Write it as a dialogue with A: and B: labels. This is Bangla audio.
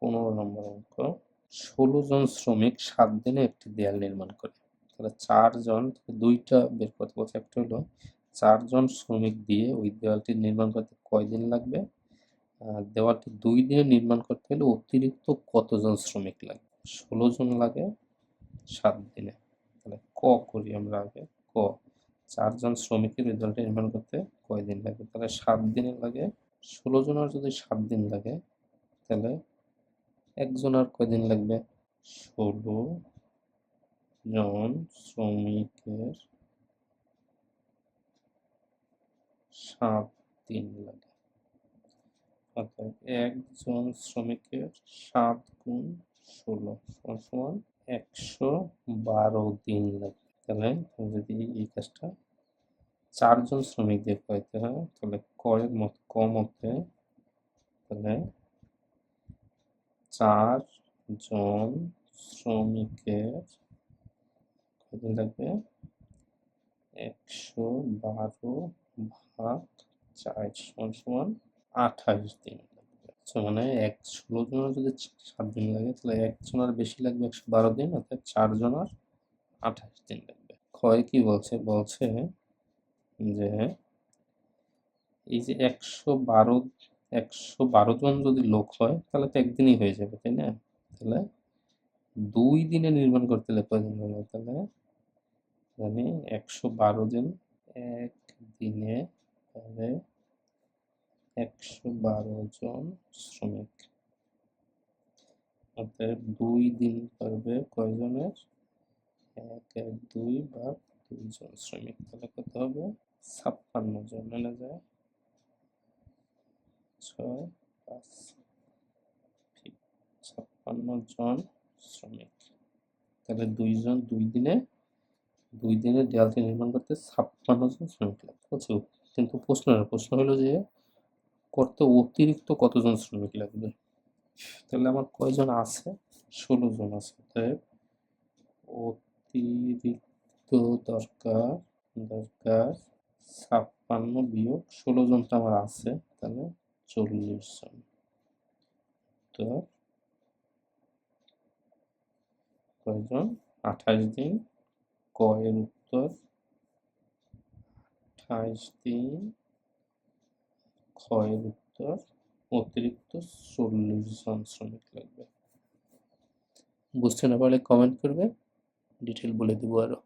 A: 15 নম্বর অঙ্ক, 16 জন শ্রমিক 7 দিনে একটি দেয়াল নির্মাণ করে। তাহলে 4 জন, 2টা বের করতে বলছে। একটা হলো 4 জন শ্রমিক দিয়ে ওই দেওয়ালটি নির্মাণ করতে কয়দিন লাগবে, দেওয়ালটি 2 দিনে নির্মাণ করতে হলে অতিরিক্ত কতজন শ্রমিক লাগবে। 16 জন লাগে 7 দিনে। তাহলে ক করি আমরা আগে। ক, 4 জন শ্রমিকের ওই দেওয়ালটি নির্মাণ করতে কয়দিন লাগবে। তাহলে 7 দিনে লাগে। 16 জনের যদি 7 দিন লাগে, তাহলে একজনের কয়দিন লাগবে। 16 জন শ্রমিকের 7 দিন লাগে। অর্থাৎ একজন শ্রমিকের 7 গুণ 16 সমান 112 দিন লাগে। তাহলে যদি এই কাজটা 4 জন শ্রমিক দিয়ে করতে হয়, তাহলে কমতে তাহলে 4 জন শ্রমিকের কদিন লাগবে, 112 ভাগ 4 সমান 28 দিন লাগবে। মানে 16 জনের যদি 7 দিন লাগে, তাহলে একজনের বেশি লাগবে 112 দিন, অর্থাৎ 4 জনের 28 দিন লাগবে। ক্ষয় কি বলছে, বলছে যে এই যে 112 জন যদি লোক হয়, তাহলে তো একদিনই হয়ে যাবে, তাই না? তাহলে 2 দিনে নির্মাণ করতে হলে কয়দিন লাগবে? তাহলে জানি 112 দিন একদিনে, তাহলে 112 জন শ্রমিক, অর্থাৎ 2 দিন করবে কয়জনের, 2 ভাগ 2 জন শ্রমিক। তাহলে কত হবে, 56 জন। মেনে যায় 6 5 56 জন শ্রমিক। তাহলে 2 দিনে দেয়ালটি নির্মাণ করতে 56 জন শ্রমিক লাগবে। কিন্তু প্রশ্ন হলো যে করতে অতিরিক্ত কতজন শ্রমিক লাগবে। তাহলে আমার কয়জন আছে, 16 জন আছে। তাই অতিরিক্ত দরকার 56 বিয়োগ 16 জন তো আমার আছে, তাহলে 40 জন। তো কয়জন, 28 দিন। ক এর উত্তর 28 দিন। খ এর উত্তর অতিরিক্ত 40 জন শ্রমিক লাগবে। বুঝতে না পারলে কমেন্ট করবে, ডিটেল বলে দিব আরো।